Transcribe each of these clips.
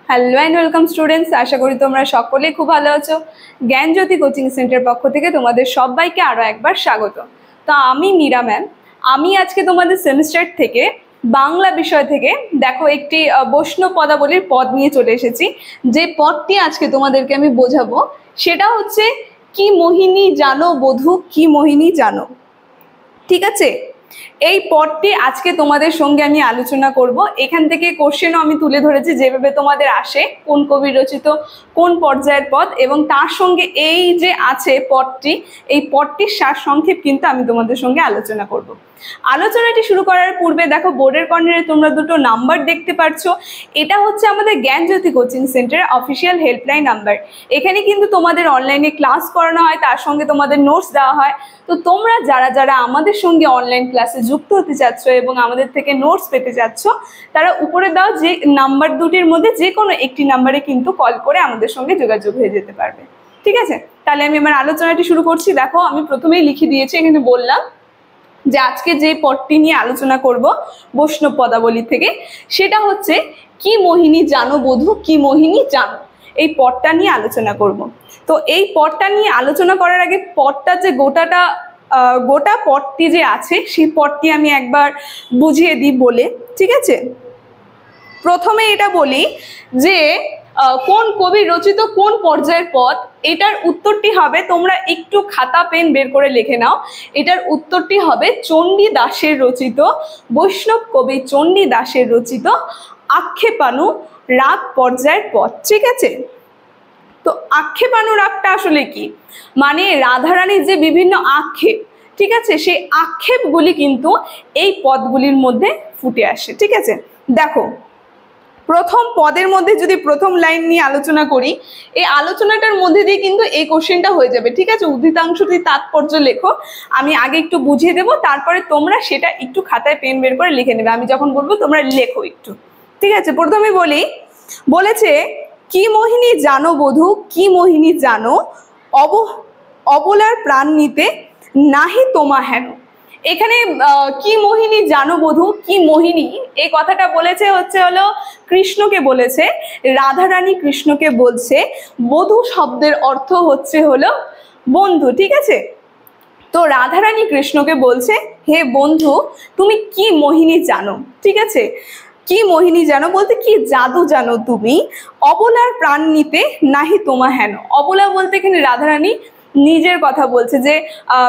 Hello and welcome students, আশা করি তোমরা সকলেই খুব ভালো আছো। জ্ঞানজ্যোতি কোচিং সেন্টার পক্ষ থেকে তোমাদের সবাইকে আরও একবার স্বাগত। তো আমি মীরা ম্যাম, আমি আজকে তোমাদের সেমিস্টার থেকে বাংলা বিষয় থেকে দেখো একটি বৈষ্ণব পদাবলীর পদ নিয়ে চলে এসেছি। যে পদটি আজকে তোমাদেরকে আমি বোঝাবো সেটা হচ্ছে কি মোহিনী জানো বধূ, কি মোহিনী জানো। ঠিক আছে, এই পদটি আজকে তোমাদের সঙ্গে আমি আলোচনা করব। এখান থেকে কোশ্চেনও আমি তুলে ধরেছি যেভাবে তোমাদের আসে, কোন কবি রচিত কোন পর্যায়ের পদ, এবং তার সঙ্গে এই যে আছে পদটি, এই পদটির সারসংক্ষেপ কিন্তু আমি তোমাদের সঙ্গে আলোচনা করব। আলোচনাটি শুরু করার পূর্বে দেখো বোর্ডের কর্নারে তোমরা দুটো নাম্বার দেখতে পাচ্ছ। এটা হচ্ছে আমাদের জ্ঞানজ্যোতি কোচিং সেন্টারের অফিসিয়াল হেল্পলাইন নাম্বার। এখানে কিন্তু তোমাদের অনলাইনে ক্লাস করানো হয়, তার সঙ্গে তোমাদের নোটস দেওয়া হয়। তো তোমরা যারা যারা আমাদের সঙ্গে অনলাইন ক্লাসে যুক্ত হতে চাচ্ছ এবং আমাদের থেকে নোটস পেতে চাচ্ছ, তারা উপরে দাও যে নাম্বার দুটির মধ্যে যে কোনো একটি নাম্বারে কিন্তু কল করে আমাদের সঙ্গে যোগাযোগ হয়ে যেতে পারবে। ঠিক আছে, তাহলে আমি আমার আলোচনাটি শুরু করছি। দেখো আমি প্রথমেই লিখে দিয়েছি, এখানে বললাম যে আজকে যে পদটি নিয়ে আলোচনা করব বৈষ্ণব পদাবলী থেকে, সেটা হচ্ছে কি মোহিনী জানো বধূ, কি মোহিনী জানো। এই পদটা নিয়ে আলোচনা করব। তো এই পদটা নিয়ে আলোচনা করার আগে পদটা যে গোটা পদটি যে আছে সেই পদটি আমি একবার বুঝিয়ে দিই বলে। ঠিক আছে, প্রথমে এটা বলি যে কোন কবি রচিত কোন পর্যায়ের পদ, এটার উত্তরটি হবে, তোমরা একটু খাতা পেন বের করে লিখে নাও। এটার উত্তরটি হবে চণ্ডীদাসের রচিত, বৈষ্ণব কবি চণ্ডীদাসের রচিত আক্ষেপানু রাগ পর্যায়ের পদ। ঠিক আছে, তো আক্ষেপানু রাগটা আসলে কি, মানে রাধারানীর যে বিভিন্ন আক্ষেপ, ঠিক আছে, সেই আক্ষেপগুলি কিন্তু এই পদগুলির মধ্যে ফুটে আসে। ঠিক আছে, দেখো প্রথম পদের মধ্যে যদি প্রথম লাইন নিয়ে আলোচনা করি, এই আলোচনাটার মধ্যে দিয়ে কিন্তু এই কোশ্চেনটা হয়ে যাবে। ঠিক আছে, উদ্ধৃতাংশটি তাৎপর্য লেখো, আমি আগে একটু বুঝিয়ে দেবো, তারপরে তোমরা সেটা একটু খাতায় পেন বের করে লিখে নেবে। আমি যখন বলবো তোমরা লেখো একটু। ঠিক আছে, প্রথমে বলেছে কি মোহিনী জানো বধূ, কি মোহিনী জানো, অবলার প্রাণ নিতে নাহি তোমা হেন। এখানে কি মোহিনী জানো বধূ, কি মোহিনী, এই কথাটা বলেছে হলো কৃষ্ণকে বলেছে, রাধারানী কৃষ্ণকে বলছে। বধূ শব্দের অর্থ হলো বন্ধু। ঠিক আছে, তো রাধারানী কৃষ্ণকে বলছে হে বন্ধু তুমি কি মোহিনী জানো। ঠিক আছে, কি মোহিনী জানো বলতে কি জাদু জানো তুমি, অবলার প্রাণ নিতে নাহি তোমা হেন। অবলা বলতে এখানে রাধারানী নিজের কথা বলছে, যে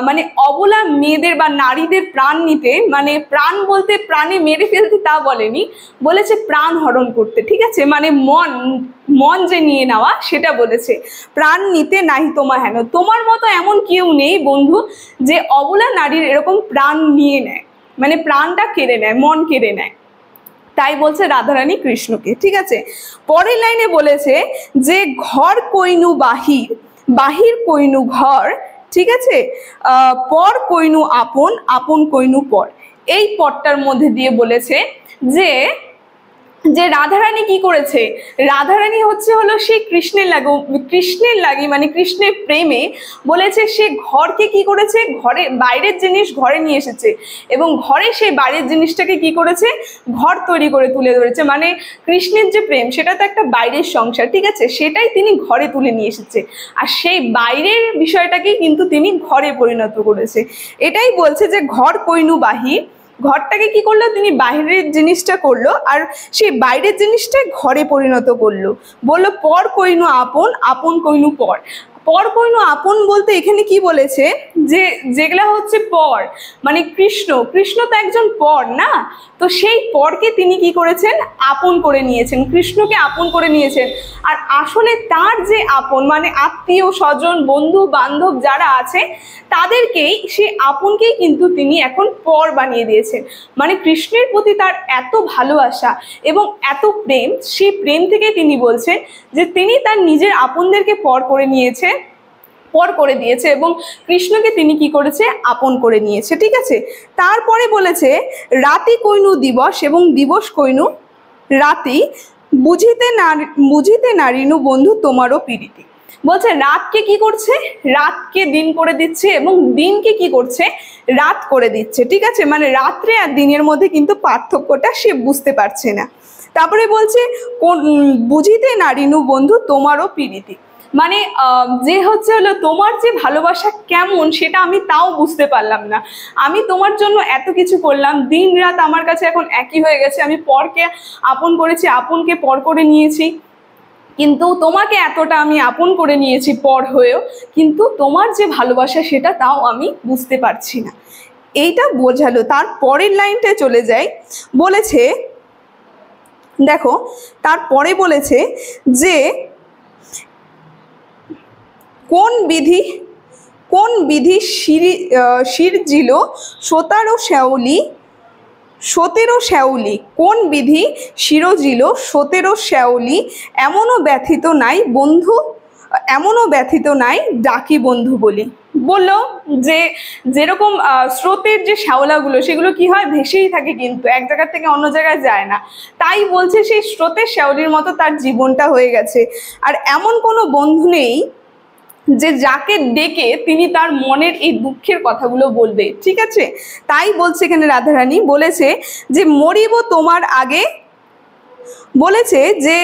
মানে অবলা মেয়েদের বা নারীদের প্রাণ নিতে, মানে প্রাণ বলতে প্রাণে মেরে ফেলতে তা বলেনি, বলেছে প্রাণ হরণ করতে। ঠিক আছে, মানে মন যে নিয়ে নেওয়া সেটা বলেছে। প্রাণ নিতে নাহি তোমা হেন, তোমার মতো এমন কেউ নেই বন্ধু যে অবলা নারীর এরকম প্রাণ নিয়ে নেয়, মানে প্রাণটা কেড়ে নেয়, মন কেড়ে নেয়। তাই বলছে রাধারানী কৃষ্ণকে। ঠিক আছে, পরের লাইনে বলেছে যে ঘর কইনু বাহির, বাহির কইনু ঘর। ঠিক আছে, পর কইনু আপন, আপন কইনু পর। এই পদটার মধ্যে দিয়ে বলেছে যে রাধারানী কি করেছে, রাধারানী হলো সে কৃষ্ণের লাগি মানে কৃষ্ণের প্রেমে বলেছে সে ঘরকে কি করেছে, ঘরে বাইরের জিনিস ঘরে নিয়ে এসেছে, এবং ঘরে সেই বাইরের জিনিসটাকে কি করেছে, ঘর তৈরি করে তুলে ধরেছে। মানে কৃষ্ণের যে প্রেম সেটা তো একটা বাইরের সংসার, ঠিক আছে, সেটাই তিনি ঘরে তুলে নিয়ে এসেছে, আর সেই বাইরের বিষয়টাকেই কিন্তু তিনি ঘরে পরিণত করেছে। এটাই বলছে যে ঘর কইনু বাহির, ঘরটাকে কি করলো, তিনি বাইরের জিনিসটা করলো, আর সেই বাইরের জিনিসটা ঘরে পরিণত করলো। বললো পর কইনু আপন, আপন কইনু পর। পর কইনু আপন বলতে এখানে কি বলেছে, যে যেগুলা হচ্ছে পর, মানে কৃষ্ণ তো একজন পর না, তো সেই পরকে তিনি কি করেছেন, আপন করে নিয়েছেন, কৃষ্ণকে আপন করে নিয়েছেন। আর আসলে তার যে আপন মানে আত্মীয় স্বজন বন্ধু বান্ধব যারা আছে তাদেরকেই, সে আপনকেই কিন্তু তিনি এখন পর বানিয়ে দিয়েছেন। মানে কৃষ্ণের প্রতি তার এত ভালোবাসা এবং এত প্রেম, সেই প্রেম থেকে তিনি বলছেন যে তিনি তার নিজের আপনদেরকে পর করে দিয়েছে এবং কৃষ্ণকে তিনি কি করেছে, আপন করে নিয়েছে। ঠিক আছে, তারপরে বলেছে রাতি কইনু দিবস এবং দিবস কইনু রাতি, বুঝিতে নারিনু বন্ধু তোমারও পীড়িতি। বলছে রাতকে কি করছে, রাতকে দিন করে দিচ্ছে এবং দিনকে কি করছে, রাত করে দিচ্ছে। ঠিক আছে, মানে রাত্রে আর দিনের মধ্যে কিন্তু পার্থক্যটা সে বুঝতে পারছে না। তারপরে বলছে বুঝিতে নারিনু বন্ধু তোমারও প্রীতি, মানে যে হচ্ছে হলো তোমার যে ভালোবাসা কেমন সেটা আমি তাও বুঝতে পারলাম না। আমি তোমার জন্য এত কিছু করলাম, দিন রাত আমার কাছে এখন একই হয়ে গেছে। আমি পরকে আপন করেছি, আপনকে পর করে নিয়েছি, কিন্তু তোমাকে এতটা আমি আপন করে নিয়েছি পর হয়েও, কিন্তু তোমার যে ভালোবাসা সেটা তাও আমি বুঝতে পারছি না। এইটা বোঝালো। তার পরের লাইনটায় চলে যাই, বলেছে দেখো তারপরে বলেছে যে কোন বিধি শিরজিল সতেরো শ্যাওলি, কোন বিধি শিরজিল সতেরো শ্যাওলি, এমনও ব্যথিত নাই ডাকি বন্ধু বলি। বললো যে যেরকম স্রোতের যে শ্যাওলাগুলো সেগুলো কি হয়, ভেসেই থাকে, কিন্তু এক জায়গা থেকে অন্য জায়গায় যায় না। তাই বলছে সেই স্রোতের শ্যাওলির মতো তার জীবনটা হয়ে গেছে। আর এমন কোনো বন্ধু নেই যে যাকে ডেকে তিনি তার মনের এই দুঃখের কথাগুলো বলবে। ঠিক আছে, তাই বলছে এখানে রাধারানী বলেছে যে মরিব তোমার আগে, বলেছে যে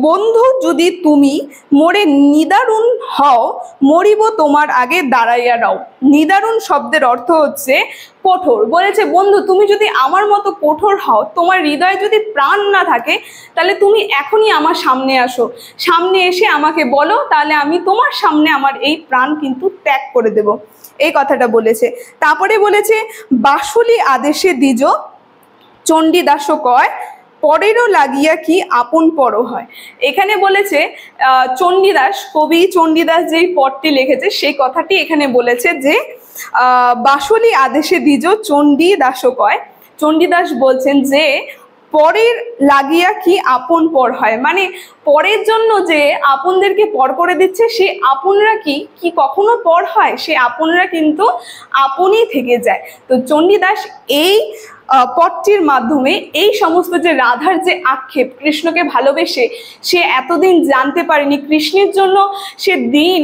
বন্ধু যদি তুমি মোরে নিদারুণ হও, মরিব তোমার আগে দাঁড়াইয়া রাও। নিদারুণ শব্দের অর্থ হচ্ছে কঠোর। বলেছে বন্ধু তুমি যদি আমার মতো কঠোর হও, তোমার হৃদয়ে যদি প্রাণ না থাকে, তাহলে তুমি এখনই আমার সামনে আসো, সামনে এসে আমাকে বলো, তাহলে আমি তোমার সামনে আমার এই প্রাণ কিন্তু ত্যাগ করে দেব। এই কথাটা বলেছে। তারপরে বলেছে বাসুলি আদেশে দ্বিজ চণ্ডীদাস কয়, পরেরও লাগিয়া কি আপন পর হয়। এখানে বলেছে চণ্ডীদাস, কবি চণ্ডীদাস যেই পদটি লিখেছে সেই কথাটি এখানে বলেছে যে বাসুলি আদেশে দ্বিজ চণ্ডীদাস কয়। চণ্ডীদাস বলছেন যে পরের লাগিয়া কি আপন পর হয়, মানে পরের জন্য যে আপনদেরকে পর করে দিচ্ছে, সে আপনরা কি কখনো পর হয়? সে আপনরা কিন্তু আপনই থেকে যায়। তো চণ্ডীদাস এই পদটির মাধ্যমে এই সমস্ত যে রাধার যে আক্ষেপ, কৃষ্ণকে ভালোবেসে সে এতদিন জানতে পারেনি, কৃষ্ণের জন্য সে দিন,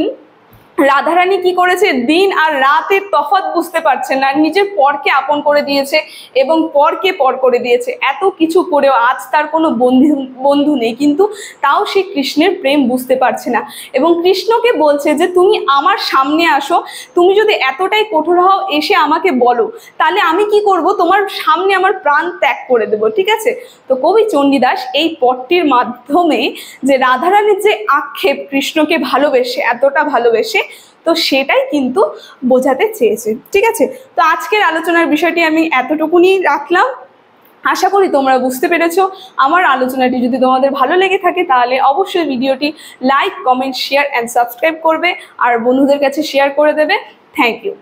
রাধারানী কি করেছে, দিন আর রাতের তফাৎ বুঝতে পারছে না, নিজের পরকে আপন করে দিয়েছে এবং পরকে পর করে দিয়েছে। এত কিছু করেও আজ তার কোনো বন্ধু নেই, কিন্তু তাও সে কৃষ্ণের প্রেম বুঝতে পারছে না এবং কৃষ্ণকে বলছে যে তুমি আমার সামনে আসো, তুমি যদি এতটাই কঠোর হও এসে আমাকে বলো, তাহলে আমি কি করব, তোমার সামনে আমার প্রাণ ত্যাগ করে দেব। ঠিক আছে, তো কবি চণ্ডীদাস এই পদটির মাধ্যমে যে রাধারানীর যে আক্ষেপ, কৃষ্ণকে ভালোবেসে, এতটা ভালোবেসে, তো সেটাই কিন্তু বোঝাতে চেয়েছে। ঠিক আছে, তো আজকের আলোচনার বিষয়টি আমি এতটুকুনি রাখলাম। আশা করি তোমরা বুঝতে পেরেছো। আমার আলোচনাটি যদি তোমাদের ভালো লেগে থাকে তাহলে অবশ্যই ভিডিওটি like, comment, share and subscribe করবে আর বন্ধুদের কাছে শেয়ার করে দেবে। Thank you.